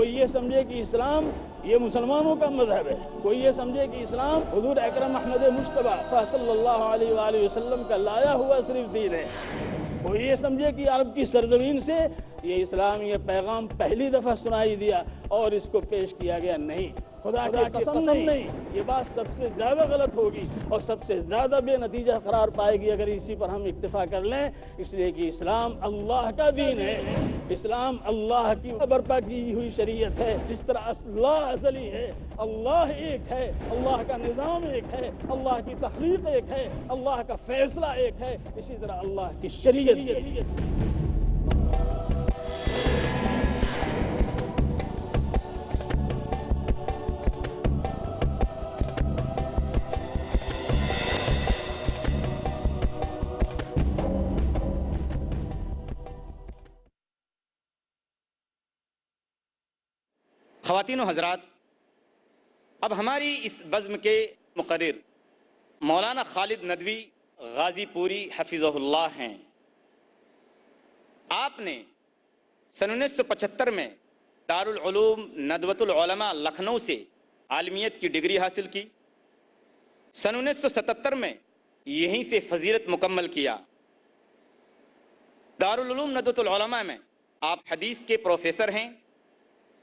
کوئی یہ سمجھے کہ اسلام یہ مسلمانوں کا مذہب ہے، کوئی یہ سمجھے کہ اسلام حضور اکرم احمد مصطفیٰ صلی اللہ علیہ وآلہ وسلم کا لایا ہوا صرف دین ہے، کوئی یہ سمجھے کہ عرب کی سرزمین سے یہ اسلام یہ پیغام پہلی دفعہ سنائی دیا اور اس کو پیش کیا گیا، نہیں، خدا کی قسم نہیں، یہ بات سب سے زیادہ غلط ہوگی اور سب سے زیادہ بے نتیجہ قرار پائے گی اگر اسی پر ہم اکتفا کر لیں، اس لیے کہ اسلام اللہ کا دین ہے، اسلام اللہ کی برپا کی ہوئی شریعت ہے، جس طرح اللہ ازلی ہے، اللہ ایک ہے، اللہ کا نظام ایک ہے، اللہ کی تخلیق ایک ہے، اللہ کا فیصلہ ایک ہے، اسی طرح اللہ کی شریعت۔ خواتین و حضرات، اب ہماری اس بزم کے مقرر مولانا خالد ندوی غازی پوری حفظہ اللہ ہیں۔ آپ نے سن 1975 میں دارالعلوم ندوۃ العلماء لکھنؤ سے عالمیت کی ڈگری حاصل کی۔ سن 1977 میں یہیں سے فضیلت مکمل کیا۔ دارالعلوم ندوۃ العلماء میں آپ حدیث کے پروفیسر ہیں۔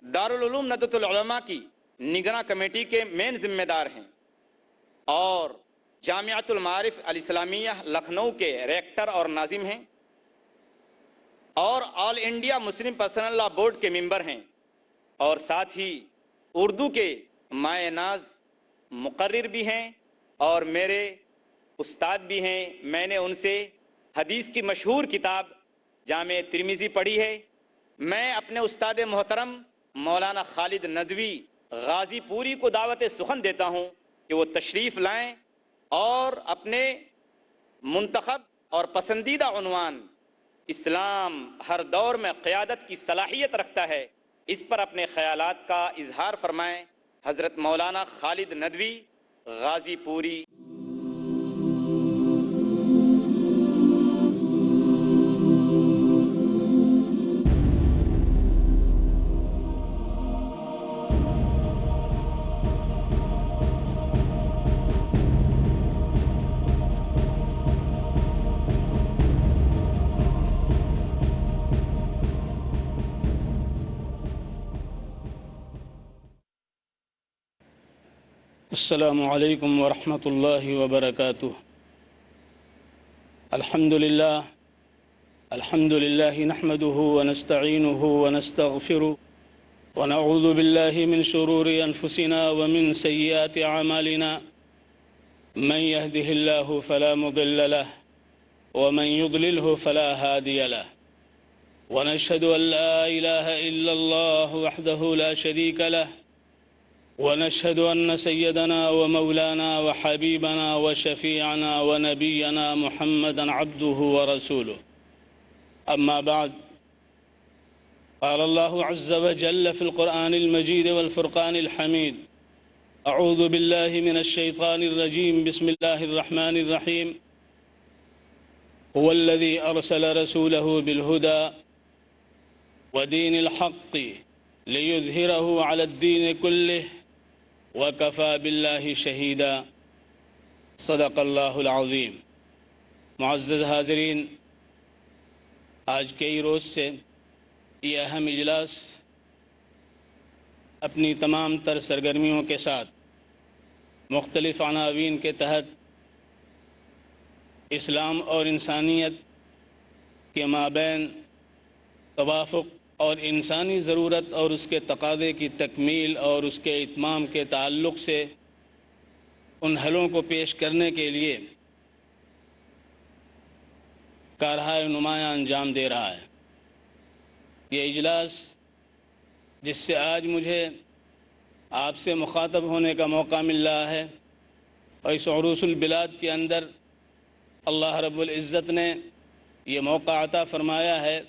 دارالعلوم ندوۃ العلماء کی نگراں کمیٹی کے مین ذمہ دار ہیں اور جامعۃ المعارف الاسلامیہ لکھنؤ کے ریکٹر اور ناظم ہیں اور All India Muslim Personal Law Board کے ممبر ہیں اور ساتھ ہی اردو کے مائع ناز مقرر بھی ہیں اور میرے استاد بھی ہیں۔ میں نے ان سے حدیث کی مشہور کتاب جامع ترمذی پڑھی ہے۔ میں اپنے استاد محترم مولانا خالد ندوی غازی پوری کو دعوت سخن دیتا ہوں کہ وہ تشریف لائیں اور اپنے منتخب اور پسندیدہ عنوان اسلام ہر دور میں قیادت کی صلاحیت رکھتا ہے، اس پر اپنے خیالات کا اظہار فرمائیں۔ حضرت مولانا خالد ندوی غازی پوری۔ السلام علیکم ورحمۃ اللہ وبرکاتہ۔ الحمد للہ نحمده ونستعینه ونستغفره ونعوذ باللہ من شرور انفسنا ومن سیئات اعمالنا، من يهده الله فلا مضل له ومن يضلله فلا هادي له، ونشهد ان لا اله الا الله وحده لا شريك له، ونشهد أن سيدنا ومولانا وحبيبنا وشفيعنا ونبينا محمدا عبده ورسوله، أما بعد، قال الله عز وجل في القرآن المجيد والفرقان الحميد: أعوذ بالله من الشيطان الرجيم، بسم الله الرحمن الرحيم، هو الذي أرسل رسوله بالهدى ودين الحق ليظهره على الدين كله وَكَفَى بِاللَّهِ شَهِيدًا۔ صدق اللہ العظیم۔ معزز حاضرین، آج کئی روز سے یہ اہم اجلاس اپنی تمام تر سرگرمیوں کے ساتھ مختلف عناوین کے تحت اسلام اور انسانیت کے مابین توافق اور انسانی ضرورت اور اس کے تقاضے کی تکمیل اور اس کے اتمام کے تعلق سے ان حلوں کو پیش کرنے کے لیے کارہائے نمایاں انجام دے رہا ہے۔ یہ اجلاس جس سے آج مجھے آپ سے مخاطب ہونے کا موقع مل رہا ہے اور اس عروس البلاد کے اندر اللہ رب العزت نے یہ موقع عطا فرمایا ہے،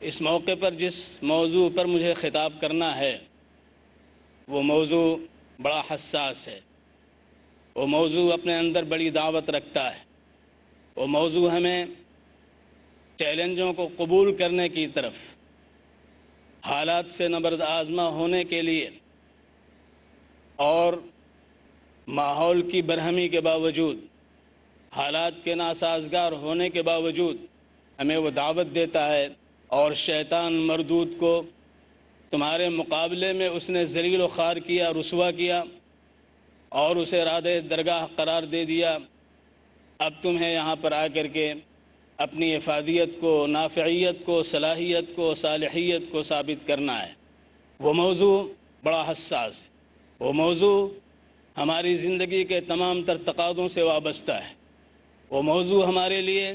اس موقع پر جس موضوع پر مجھے خطاب کرنا ہے وہ موضوع بڑا حساس ہے، وہ موضوع اپنے اندر بڑی دعوت رکھتا ہے، وہ موضوع ہمیں چیلنجوں کو قبول کرنے کی طرف، حالات سے نبرد آزما ہونے کے لیے اور ماحول کی برہمی کے باوجود، حالات کے ناسازگار ہونے کے باوجود ہمیں وہ دعوت دیتا ہے، اور شیطان مردود کو تمہارے مقابلے میں اس نے ذلیل و خوار کیا، رسوا کیا اور اسے رادِ درگاہ قرار دے دیا۔ اب تمہیں یہاں پر آ کر کے اپنی افادیت کو، نافعیت کو، صلاحیت کو، صالحیت کو ثابت کرنا ہے۔ وہ موضوع بڑا حساس ہے، وہ موضوع ہماری زندگی کے تمام تر تقاضوں سے وابستہ ہے۔ وہ موضوع ہمارے لیے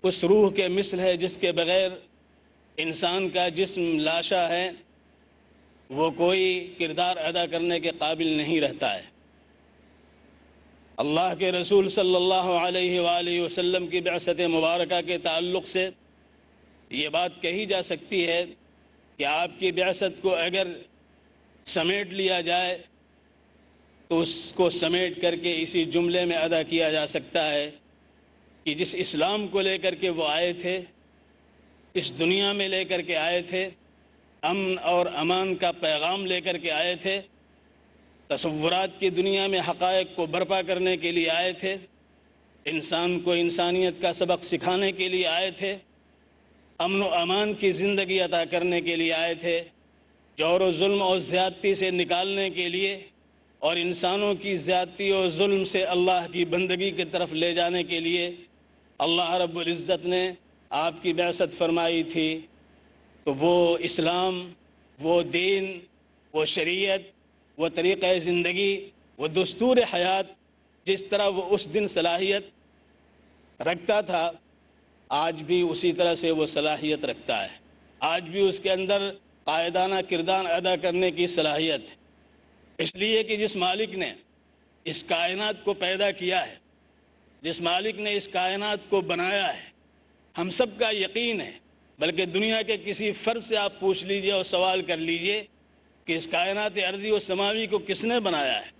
اس روح کے مثل ہے جس کے بغیر انسان کا جسم لاشا ہے، وہ کوئی کردار ادا کرنے کے قابل نہیں رہتا ہے۔ اللہ کے رسول صلی اللہ علیہ وآلہ وسلم کی بعثت مبارکہ کے تعلق سے یہ بات کہی جا سکتی ہے کہ آپ کی بعثت کو اگر سمیٹ لیا جائے تو اس کو سمیٹ کر کے اسی جملے میں ادا کیا جا سکتا ہے کہ جس اسلام کو لے کر کے وہ آئے تھے، اس دنیا میں لے کر کے آئے تھے، امن اور امان کا پیغام لے کر کے آئے تھے، تصورات کی دنیا میں حقائق کو برپا کرنے کے لیے آئے تھے، انسان کو انسانیت کا سبق سکھانے کے لیے آئے تھے، امن و امان کی زندگی عطا کرنے کے لیے آئے تھے، جور و ظلم اور زیادتی سے نکالنے کے لیے اور انسانوں کی زیادتی اور ظلم سے اللہ کی بندگی کی طرف لے جانے کے لیے اللہ رب العزت نے آپ کی بعثت فرمائی تھی۔ تو وہ اسلام، وہ دین، وہ شریعت، وہ طریقہ زندگی، وہ دستور حیات جس طرح وہ اس دن صلاحیت رکھتا تھا، آج بھی اسی طرح سے وہ صلاحیت رکھتا ہے۔ آج بھی اس کے اندر قائدانہ کردار ادا کرنے کی صلاحیت ہے، اس لیے کہ جس مالک نے اس کائنات کو پیدا کیا ہے، جس مالک نے اس کائنات کو بنایا ہے، ہم سب کا یقین ہے، بلکہ دنیا کے کسی فرد سے آپ پوچھ لیجئے اور سوال کر لیجئے کہ اس کائنات ارضی و سماوی کو کس نے بنایا ہے،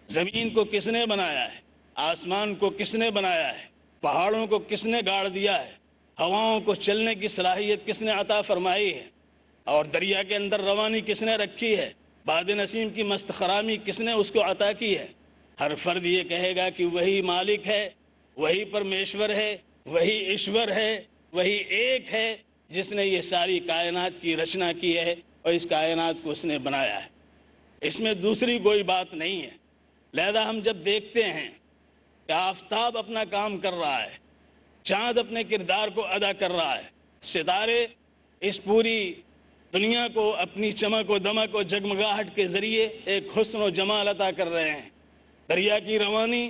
زمین کو کس نے بنایا ہے، آسمان کو کس نے بنایا ہے، پہاڑوں کو کس نے گاڑ دیا ہے، ہواؤں کو چلنے کی صلاحیت کس نے عطا فرمائی ہے، اور دریا کے اندر روانی کس نے رکھی ہے، باد نسیم کی مست خرامی کس نے اس کو عطا کی ہے۔ ہر فرد یہ کہے گا کہ وہی مالک ہے، وہی پرمیشور ہے، وہی ایشور ہے، وہی ایک ہے جس نے یہ ساری کائنات کی رچنا کی ہے اور اس کائنات کو اس نے بنایا ہے۔ اس میں دوسری کوئی بات نہیں ہے۔ لہذا ہم جب دیکھتے ہیں کہ آفتاب اپنا کام کر رہا ہے، چاند اپنے کردار کو ادا کر رہا ہے، ستارے اس پوری دنیا کو اپنی چمک و دمک و جگمگاہٹ کے ذریعے ایک حسن و جمال عطا کر رہے ہیں، دریا کی روانی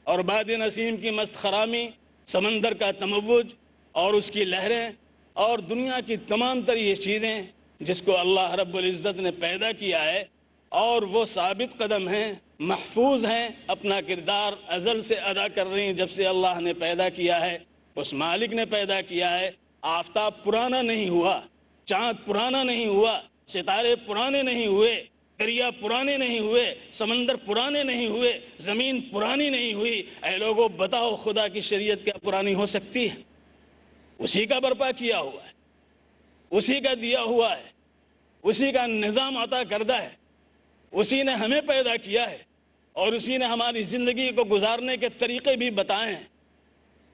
اور باد نسیم کی مست خرامی، سمندر کا تموج اور اس کی لہریں اور دنیا کی تمام تر یہ چیزیں جس کو اللہ رب العزت نے پیدا کیا ہے، اور وہ ثابت قدم ہیں، محفوظ ہیں، اپنا کردار ازل سے ادا کر رہی ہیں۔ جب سے اللہ نے پیدا کیا ہے، اس مالک نے پیدا کیا ہے۔ آفتاب پرانا نہیں ہوا، چاند پرانا نہیں ہوا، ستارے پرانے نہیں ہوئے، دریا پرانے نہیں ہوئے، سمندر پرانے نہیں ہوئے، زمین پرانی نہیں ہوئی۔ اے لوگوں بتاؤ خدا کی شریعت کیا پرانی ہو سکتی ہے؟ اسی کا برپا کیا ہوا ہے، اسی کا دیا ہوا ہے، اسی کا نظام عطا کردہ ہے، اسی نے ہمیں پیدا کیا ہے اور اسی نے ہماری زندگی کو گزارنے کے طریقے بھی بتائے ہیں۔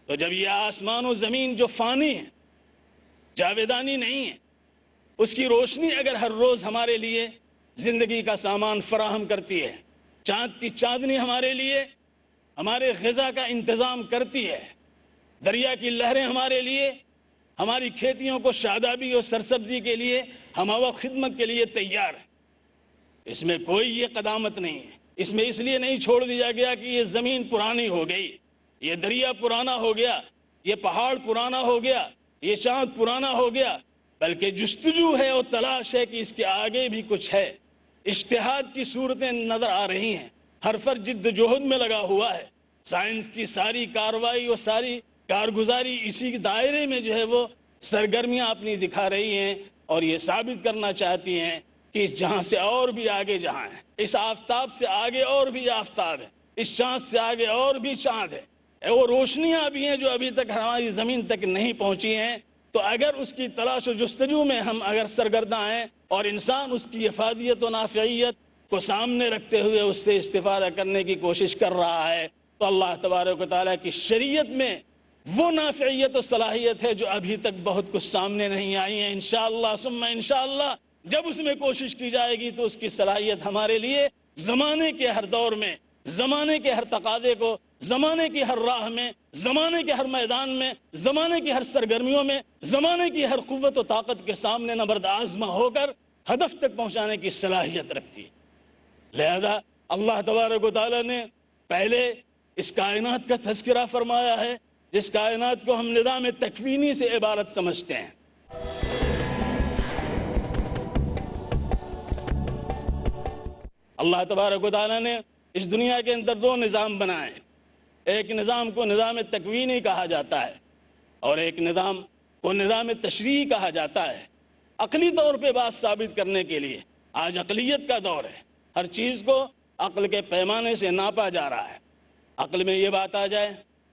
تو جب یہ آسمان و زمین جو فانی ہے، جاویدانی نہیں ہے، اس کی روشنی اگر ہر روز ہمارے لیے زندگی کا سامان فراہم کرتی ہے، چاند کی چاندنی ہمارے لیے ہمارے غذا کا انتظام کرتی ہے، دریا کی لہریں ہمارے لیے ہماری کھیتیوں کو شادابی اور سرسبزی کے لیے ہمہ خدمت کے لیے تیار ہے۔ اس میں کوئی یہ قدامت نہیں ہے، اس میں اس لیے نہیں چھوڑ دیا گیا کہ یہ زمین پرانی ہو گئی، یہ دریا پرانا ہو گیا، یہ پہاڑ پرانا ہو گیا، یہ چاند پرانا ہو گیا، بلکہ جستجو ہے اور تلاش ہے کہ اس کے آگے بھی کچھ ہے۔ اجتہاد کی صورتیں نظر آ رہی ہیں، ہر فرد جد و جہد میں لگا ہوا ہے، سائنس کی ساری کارروائی اور ساری کارگزاری اسی دائرے میں جو ہے وہ سرگرمیاں اپنی دکھا رہی ہیں، اور یہ ثابت کرنا چاہتی ہیں کہ اس جہاں سے اور بھی آگے جہاں ہے، اس آفتاب سے آگے اور بھی آفتاب ہے، اس چاند سے آگے اور بھی چاند ہے، وہ روشنیاں بھی ہیں جو ابھی تک ہماری زمین تک نہیں پہنچی ہیں، تو اگر اس کی تلاش و جستجو میں ہم اگر سرگرداں ہیں اور انسان اس کی افادیت و نافعیت کو سامنے رکھتے ہوئے اس سے استفادہ کرنے کی کوشش کر رہا ہے تو اللہ تبارک و تعالیٰ کی شریعت میں وہ نافعیت و صلاحیت ہے جو ابھی تک بہت کچھ سامنے نہیں آئی ہیں۔ انشاءاللہ ثم انشاءاللہ جب اس میں کوشش کی جائے گی تو اس کی صلاحیت ہمارے لیے زمانے کے ہر دور میں، زمانے کے ہر تقاضے کو، زمانے کی ہر راہ میں، زمانے کے ہر میدان میں، زمانے کی ہر سرگرمیوں میں، زمانے کی ہر قوت و طاقت کے سامنے نبرد آزما ہو کر ہدف تک پہنچانے کی صلاحیت رکھتی ہے۔ لہذا اللہ تبارک و تعالیٰ نے پہلے اس کائنات کا تذکرہ فرمایا ہے جس کائنات کو ہم نظام تکوینی سے عبارت سمجھتے ہیں۔ اللہ تبارک و تعالیٰ نے اس دنیا کے اندر دو نظام بنائے، ایک نظام کو نظام تکوینی کہا جاتا ہے اور ایک نظام کو نظام تشریعی کہا جاتا ہے۔ عقلی طور پہ بات ثابت کرنے کے لیے آج عقلیت کا دور ہے، ہر چیز کو عقل کے پیمانے سے ناپا جا رہا ہے۔ عقل میں یہ بات آ جائے،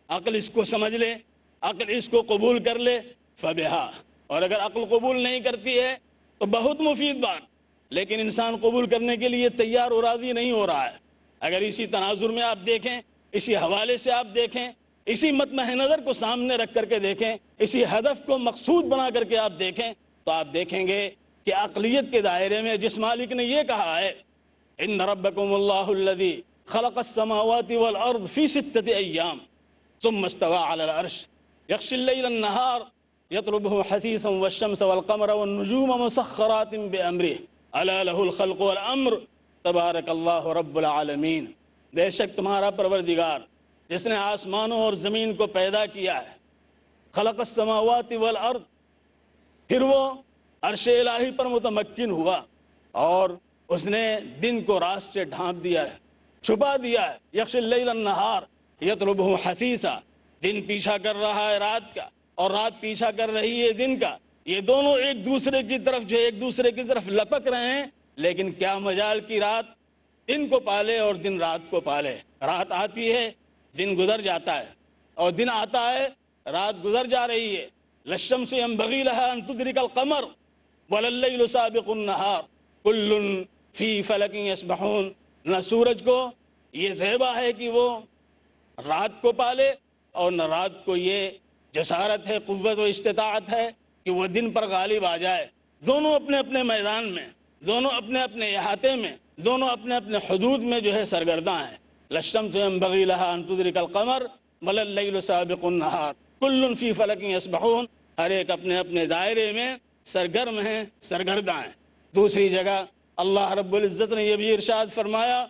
عقل اس کو سمجھ لے، عقل اس کو قبول کر لے فبہا، اور اگر عقل قبول نہیں کرتی ہے تو بہت مفید بات، لیکن انسان قبول کرنے کے لیے تیار و راضی نہیں ہو رہا ہے۔ اگر اسی تناظر میں آپ دیکھیں، اسی حوالے سے آپ دیکھیں، اسی مطمع نظر کو سامنے رکھ کر کے دیکھیں، اسی ہدف کو مقصود بنا کر کے آپ دیکھیں تو آپ دیکھیں گے کہ عقلیت کے دائرے میں جس مالک نے یہ کہا ہے ان ربکم اللہ الذی خلق السماوات والارض فی 6 ایام ثم استوى على العرش یغشی اللیل النہار یطلبہ حثیثا والشمس والقمر والنجوم مسخرات بامرہ الا لہ الخلق والامر تبارک اللہ رب العالمین۔ بے شک تمہارا پروردگار جس نے آسمانوں اور زمین کو پیدا کیا ہے، خلق السماوات والارض، پھر وہ عرش الہی پر متمکن ہوا اور اس نے دن کو رات سے ڈھانپ دیا ہے، چھپا دیا ہے۔ یغشی اللیل النہار یطلبہ حثیثا، دن پیچھا کر رہا ہے رات کا اور رات پیچھا کر رہی ہے دن کا، یہ دونوں ایک دوسرے کی طرف جو ایک دوسرے کی طرف لپک رہے ہیں، لیکن کیا مجال کی رات دن کو پالے اور دن رات کو پالے۔ رات آتی ہے دن گزر جاتا ہے اور دن آتا ہے رات گزر جا رہی ہے۔ للشمس ينبغي لها ان تدرك القمر ولا الليل سابق النهار كل في فلك يسبحون۔ نہ سورج کو یہ زیبا ہے کہ وہ رات کو پالے اور نہ رات کو یہ جسارت ہے، قوت و استطاعت ہے کہ وہ دن پر غالب آ جائے۔ دونوں اپنے اپنے میدان میں، دونوں اپنے اپنے احاطے میں، دونوں اپنے اپنے حدود میں جو ہے سرگرداں ہیں۔ للشمس ينبغي لها ان تدرك القمر ولا الليل سابق النهار كل في فلك يسبحون، ہر ایک اپنے اپنے دائرے میں سرگرم ہیں، سرگرداں ہیں۔ دوسری جگہ اللہ رب العزت نے یہ بھی ارشاد فرمایا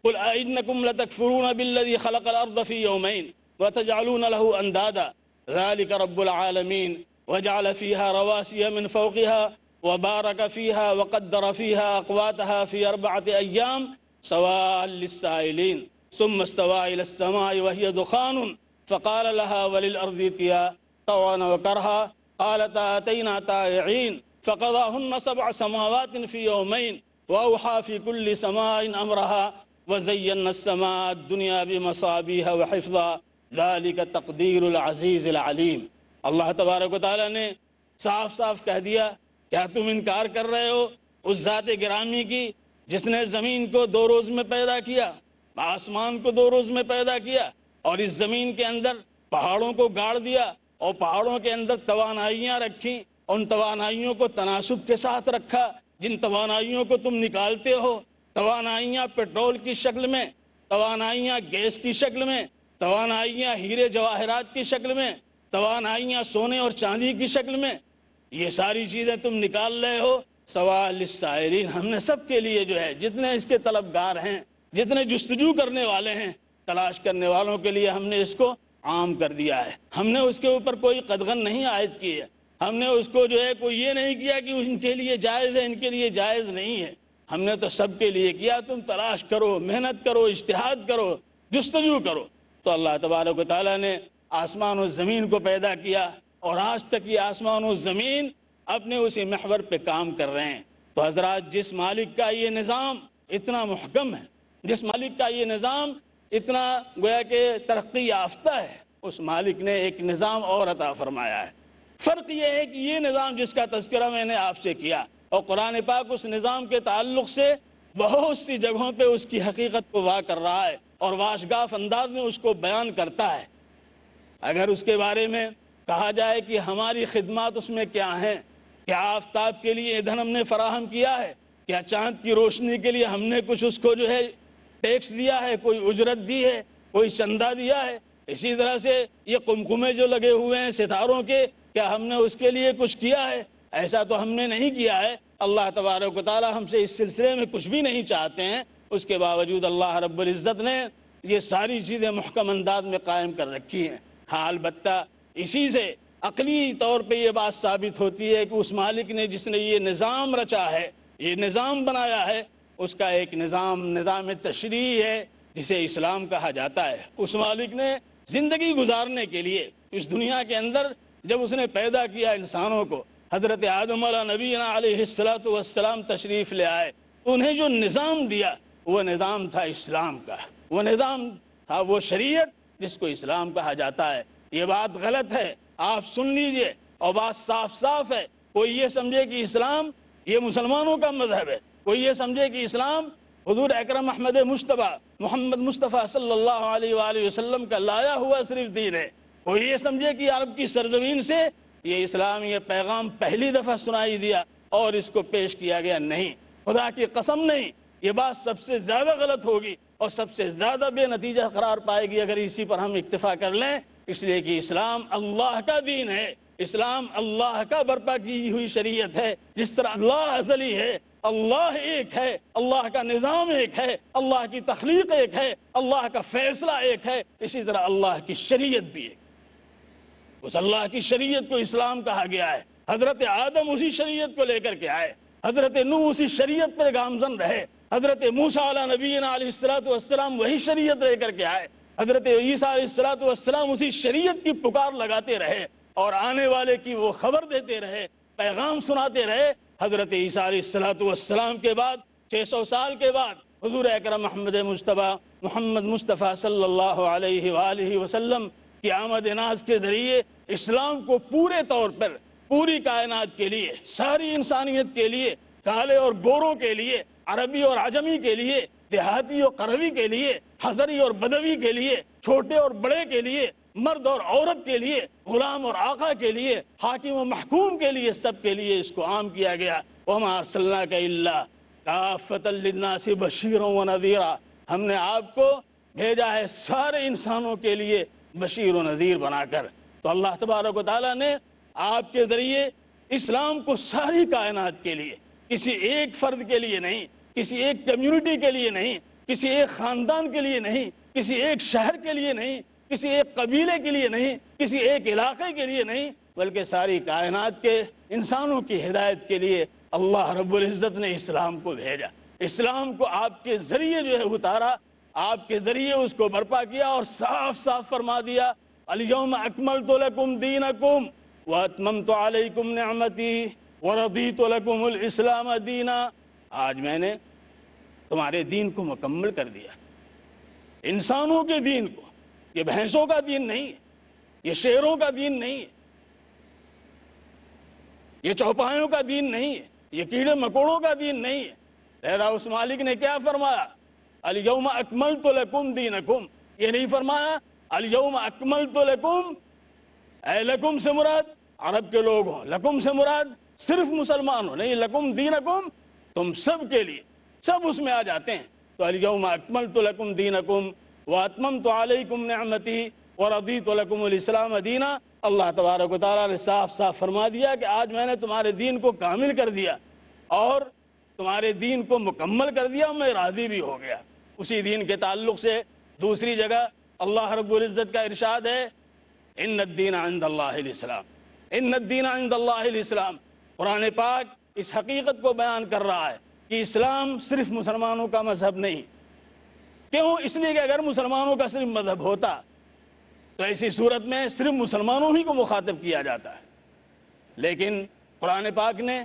قل أئنكم لتكفرون بالذي خلق الأرض في يومين وتجعلون له أندادا ذلك رب العالمين وجعل فيها رواسي من فوقها وبارك فيها وقدر فيها أقواتها في 4 أيام سواء للسائلين ثم استوى إلى السماء وهي دخان فقال لها وللأرض ائتيا طوعا وكرها قالتا أتينا طائعين فقضاهن 7 سماوات في يومين وأوحى في كل سماء أمرها وزينا السماء الدنيا بمصابيح وحفظا ذلك تقدير العزيز العليم۔ اللہ تبارک و تعالیٰ نے صاف صاف کہہ دیا کیا تم انکار کر رہے ہو اس ذات گرامی کی جس نے زمین کو 2 روز میں پیدا کیا، آسمان کو 2 روز میں پیدا کیا اور اس زمین کے اندر پہاڑوں کو گاڑ دیا اور پہاڑوں کے اندر توانائیاں رکھیں، ان توانائیوں کو تناسب کے ساتھ رکھا۔ جن توانائیوں کو تم نکالتے ہو، توانائیاں پیٹرول کی شکل میں، توانائیاں گیس کی شکل میں، توانائیاں ہیرے جواہرات کی شکل میں، توانائیاں سونے اور چاندی کی شکل میں، یہ ساری چیزیں تم نکال رہے ہو سواء للسائلین، ہم نے سب کے لیے جو ہے جتنے اس کے طلبگار ہیں، جتنے جستجو کرنے والے ہیں، تلاش کرنے والوں کے لیے ہم نے اس کو عام کر دیا ہے۔ ہم نے اس کے اوپر کوئی قدغن نہیں عائد کی ہے، ہم نے اس کو جو ہے کوئی یہ نہیں کیا کہ ان کے لیے جائز ہے، ان کے لیے جائز نہیں ہے، ہم نے تو سب کے لیے کیا۔ تم تلاش کرو، محنت کرو، اجتہاد کرو، جستجو کرو۔ تو اللہ تبارک و تعالیٰ نے آسمان و زمین کو پیدا کیا اور آج تک یہ آسمان و زمین اپنے اسی محور پہ کام کر رہے ہیں۔ تو حضرات جس مالک کا یہ نظام اتنا محکم ہے، جس مالک کا یہ نظام اتنا گویا کہ ترقی یافتہ ہے، اس مالک نے ایک نظام اور عطا فرمایا ہے۔ فرق یہ ہے کہ یہ نظام جس کا تذکرہ میں نے آپ سے کیا، اور قرآن پاک اس نظام کے تعلق سے بہت سی جگہوں پہ اس کی حقیقت کو واضح کر رہا ہے اور واشگاف انداز میں اس کو بیان کرتا ہے۔ اگر اس کے بارے میں کہا جائے کہ ہماری خدمات اس میں کیا ہیں، کیا آفتاب کے لیے ایندھن ہم نے فراہم کیا ہے، کیا چاند کی روشنی کے لیے ہم نے کچھ اس کو جو ہے ٹیکس دیا ہے، کوئی اجرت دی ہے، کوئی چندہ دیا ہے، اسی طرح سے یہ قمقمے جو لگے ہوئے ہیں ستاروں کے، کیا ہم نے اس کے لیے کچھ کیا ہے؟ ایسا تو ہم نے نہیں کیا ہے۔ اللہ تبارک و تعالی ہم سے اس سلسلے میں کچھ بھی نہیں چاہتے ہیں، اس کے باوجود اللہ رب العزت نے یہ ساری چیزیں محکم انداز میں قائم کر رکھی ہیں۔ ہاں البتہ اسی سے عقلی طور پہ یہ بات ثابت ہوتی ہے کہ اس مالک نے جس نے یہ نظام رچا ہے، یہ نظام بنایا ہے، اس کا ایک نظام تشریع ہے جسے اسلام کہا جاتا ہے۔ اس مالک نے زندگی گزارنے کے لیے اس دنیا کے اندر جب اس نے پیدا کیا انسانوں کو، حضرت آدم علیہ نبینا علیہ السلام تشریف لے آئے، انہیں جو نظام دیا وہ نظام تھا اسلام کا، وہ نظام تھا وہ شریعت جس کو اسلام کہا جاتا ہے۔ یہ بات غلط ہے، آپ سن لیجئے، اور بات صاف صاف ہے۔ کوئی یہ سمجھے کہ اسلام یہ مسلمانوں کا مذہب ہے، کوئی یہ سمجھے کہ اسلام حضور اکرم احمد مجتبی محمد مصطفیٰ صلی اللہ علیہ وآلہ وسلم کا لایا ہوا صرف دین ہے، کوئی یہ سمجھے کہ عرب کی سرزمین سے یہ اسلام یہ پیغام پہلی دفعہ سنائی دیا اور اس کو پیش کیا گیا، نہیں، خدا کی قسم نہیں۔ یہ بات سب سے زیادہ غلط ہوگی اور سب سے زیادہ بے نتیجہ قرار پائے گی اگر اسی پر ہم اکتفا کر لیں، اس لیے کہ اسلام اللہ کا دین ہے، اسلام اللہ کا برپا کی ہوئی شریعت ہے۔ جس طرح اللہ ازلی ہے، اللہ ایک ہے، اللہ کا نظام ایک ہے، اللہ کی تخلیق ایک ہے، اللہ کا فیصلہ ایک ہے، اسی طرح اللہ کی شریعت بھی ایک ہے۔ اس اللہ کی شریعت کو اسلام کہا گیا ہے۔ حضرت آدم اسی شریعت کو لے کر کے آئے، حضرت نوح اسی شریعت پر گامزن رہے، حضرت موسیٰ علیہ نبینا علیہ السلام وہی شریعت لے کر کے آئے، حضرت عیسیٰ علیہ السلام اسی شریعت کی پکار لگاتے رہے اور آنے والے کی وہ خبر دیتے رہے، پیغام سناتے رہے۔ حضرت عیسیٰ علیہ السلام کے بعد 600 سال کے بعد حضور اکرم محمد مجتبی محمد مصطفیٰ صلی اللہ علیہ وآلہ وسلم کی آمد ناز کے ذریعے اسلام کو پورے طور پر پوری کائنات کے لیے، ساری انسانیت کے لیے، کالے اور گوروں کے لیے، عربی اور عجمی کے لیے، دیہاتی اور قروی کے لیے، حضری اور بدوی کے لیے، چھوٹے اور بڑے کے لیے، مرد اور عورت کے لیے، غلام اور آقا کے لیے، حاکم و محکوم کے لیے، سب کے لیے اس کو عام کیا گیا۔ وَمَا أَرْسَلْنَاكَ إِلَّا كَافَّةً لِلنَّاسِ بَشِيرًا وَنَذِيرًا، ہم نے آپ کو بھیجا ہے سارے انسانوں کے لیے بشیر و نذیر بنا کر۔ تو اللہ تبارک و تعالیٰ نے آپ کے ذریعے اسلام کو ساری کائنات کے لیے، کسی ایک فرد کے لیے نہیں، کسی ایک کمیونٹی کے لیے نہیں، کسی ایک خاندان کے لیے نہیں، کسی ایک شہر کے لیے نہیں، کسی ایک قبیلے کے لیے نہیں، کسی ایک علاقے کے لیے نہیں، بلکہ ساری کائنات کے انسانوں کی ہدایت کے لیے اللہ رب العزت نے اسلام کو بھیجا۔ اسلام کو آپ کے ذریعے جو ہے اتارا، آپ کے ذریعے اس کو برپا کیا اور صاف صاف فرما دیا، الیوم اکملت لکم دینکم واتممت علیکم نعمتی ورضیت لکم الاسلام دینا، آج میں نے تمہارے دین کو مکمل کر دیا۔ انسانوں کے دین کو، یہ بھینسوں کا دین نہیں ہے، یہ شیروں کا دین نہیں ہے، یہ چوپایوں کا دین نہیں ہے، یہ کیڑے مکوڑوں کا دین نہیں ہے۔ لہذا اس مالک نے کیا فرمایا؟ الیوم اکملت لکم دینکم، یہ نہیں فرمایا الیوم اکملت لکم، اے لکم سے مراد عرب کے لوگ ہوں، لکم سے مراد صرف مسلمان ہوں، نہیں، لکم دینکم تم سب کے لیے، سب اس میں آ جاتے ہیں۔ تو الیوم اکملت لکم دینکم واتممت علیکم نعمتی ورضیت لکم الاسلام دینا، اللہ تبارک و تعالیٰ نے صاف صاف فرما دیا کہ آج میں نے تمہارے دین کو کامل کر دیا اور تمہارے دین کو مکمل کر دیا، میں راضی بھی ہو گیا۔ اسی دین کے تعلق سے دوسری جگہ اللہ رب العزت کا ارشاد ہے، ان الدین عند اللہ الاسلام، ان الدین عند اللہ الاسلام۔ قرآن پاک اس حقیقت کو بیان کر رہا ہے کہ اسلام صرف مسلمانوں کا مذہب نہیں۔ کیوں؟ اس لیے کہ اگر مسلمانوں کا صرف مذہب ہوتا تو ایسی صورت میں صرف مسلمانوں ہی کو مخاطب کیا جاتا ہے، لیکن قرآن پاک نے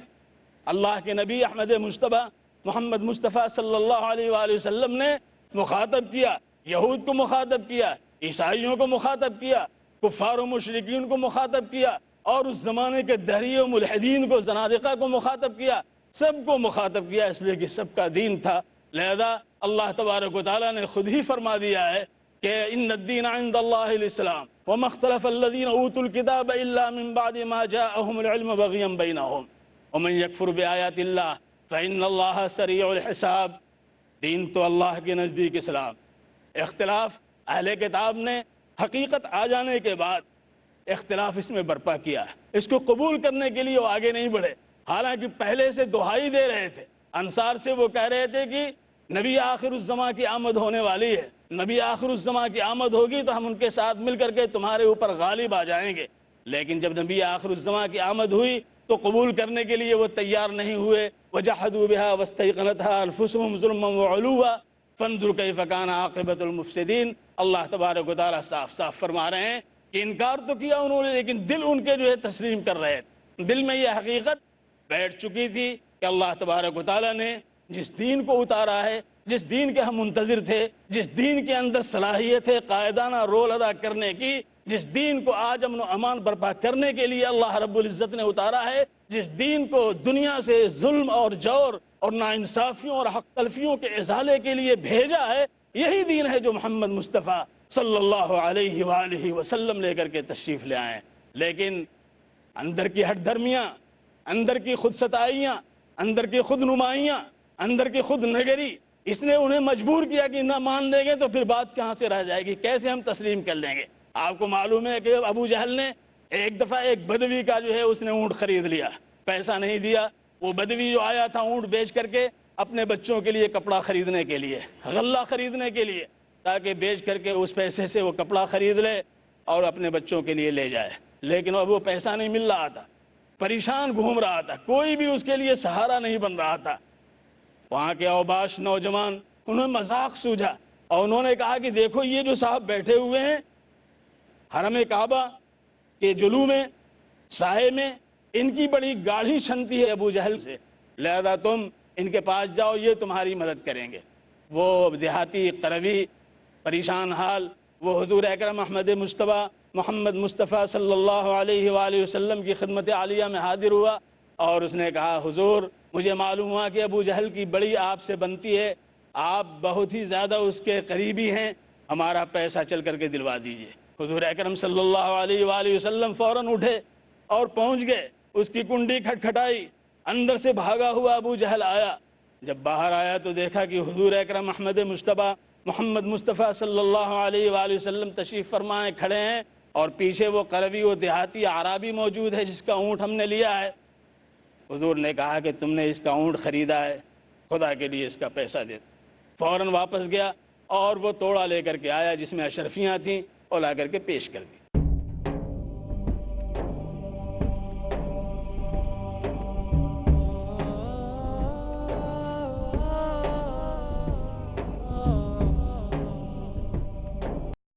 اللہ کے نبی احمد مجتبی محمد مصطفیٰ صلی اللہ علیہ وآلہ وسلم نے مخاطب کیا، یہود کو مخاطب کیا، عیسائیوں کو مخاطب کیا، کفار و مشرکین کو مخاطب کیا، اور اس زمانے کے دہریے و ملحدین کو، زنادقہ کو مخاطب کیا، سب کو مخاطب کیا، اس لیے کہ سب کا دین تھا۔ لہذا اللہ تبارک و تعالیٰ نے خود ہی فرما دیا ہے کہ ان الدین عند اللہ الاسلام وما اختلف الذین اوتوا الکتاب الا من بعد ما جاءهم العلم بغیا بینہم ومن یکفر بآیات اللہ فإن اللہ سریع الحساب۔ دین تو اللہ کے نزدیک اسلام، اختلاف اہل کتاب نے حقیقت آ جانے کے بعد اختلاف اس میں برپا کیا ہے، اس کو قبول کرنے کے لیے وہ آگے نہیں بڑھے، حالانکہ پہلے سے دہائی دے رہے تھے۔ انصار سے وہ کہہ رہے تھے کہ نبی آخر الزماں کی آمد ہونے والی ہے، نبی آخر الزماں کی آمد ہوگی تو ہم ان کے ساتھ مل کر کے تمہارے اوپر غالب آ جائیں گے۔ لیکن جب نبی آخر الزماں کی آمد ہوئی تو قبول کرنے کے لیے وہ تیار نہیں ہوئے۔ وَجَحَدُوا بِهَا وَاسْتَيْقَنَتْهَا أَنفُسُهُمْ ظُلْمًا وَعُلُوًّا فَانظُرْ كَيْفَ كَانَ عَاقِبَةُ الْمُفْسِدِينَ۔ اللہ تبارک و تعالیٰ صاف صاف فرما رہے ہیں کہ انکار تو کیا انہوں نے، لیکن دل ان کے جو ہے تسلیم کر رہے تھے، دل میں یہ حقیقت بیٹھ چکی تھی کہ اللہ تبارک و تعالیٰ نے جس دین کو اتارا ہے، جس دین کے ہم منتظر تھے، جس دین کے اندر صلاحیت ہے قائدانہ رول ادا کرنے کی، جس دین کو آج امن و امان برپا کرنے کے لیے اللہ رب العزت نے اتارا ہے، جس دین کو دنیا سے ظلم اور جور اور ناانصافیوں اور حق تلفیوں کے ازالے کے لیے بھیجا ہے، یہی دین ہے جو محمد مصطفیٰ صلی اللہ علیہ وآلہ وسلم لے کر کے تشریف لے آئے ہیں۔ لیکن اندر کی ہٹ دھرمیاں، اندر کی خود ستائیاں، اندر کی خود نمائیاں، اندر کی خود نگری، اس نے انہیں مجبور کیا کہ نہ مان دیں گے تو پھر بات کہاں سے رہ جائے گی، کیسے ہم تسلیم کر لیں گے۔ آپ کو معلوم ہے کہ ابو جہل نے ایک دفعہ ایک بدوی کا جو ہے اس نے اونٹ خرید لیا، پیسہ نہیں دیا۔ وہ بدوی جو آیا تھا اونٹ بیچ کر کے اپنے بچوں کے لیے کپڑا خریدنے کے لیے، غلہ خریدنے کے لیے، تاکہ بیچ کر کے اس پیسے سے وہ کپڑا خرید لے اور اپنے بچوں کے لیے لے جائے۔ لیکن اب وہ پیسہ نہیں مل رہا تھا، پریشان گھوم رہا تھا، کوئی بھی اس کے لیے سہارا نہیں بن رہا تھا۔ وہاں کے اوباش نوجوان انہوں نے مذاق سوجا اور انہوں نے کہا کہ دیکھو یہ جو صاحب بیٹھے ہوئے ہیں حرم کعبہ کے جلو میں، سائے میں، ان کی بڑی گاڑھی چھنتی ہے ابو جہل سے، لہذا تم ان کے پاس جاؤ، یہ تمہاری مدد کریں گے۔ وہ دیہاتی قروی پریشان حال وہ حضور اکرم احمد مصطفیٰ محمد مصطفیٰ صلی اللہ علیہ وآلہ وسلم کی خدمت عالیہ میں حاضر ہوا اور اس نے کہا حضور مجھے معلوم ہوا کہ ابو جہل کی بڑی آپ سے بنتی ہے، آپ بہت ہی زیادہ اس کے قریبی ہیں، ہمارا پیسہ چل کر کے دلوا دیجئے۔ حضور اکرم صلی اللہ علیہ وآلہ وسلم فوراً اٹھے اور پہنچ گئے، اس کی کنڈی کھٹکھٹائی، اندر سے بھاگا ہوا ابو جہل آیا۔ جب باہر آیا تو دیکھا کہ حضور اکرم احمد مصطفیٰ محمد مصطفیٰ صلی اللہ علیہ وآلہ وسلم تشریف فرمائے کھڑے ہیں اور پیچھے وہ قروی و دیہاتی اعرابی موجود ہے جس کا اونٹ ہم نے لیا ہے۔ حضور نے کہا کہ تم نے اس کا اونٹ خریدا ہے، خدا کے لیے اس کا پیسہ دے۔ فوراً واپس گیا اور وہ توڑا لے کر کے آیا جس میں اشرفیاں تھیں اور لا کر کے پیش کر دی۔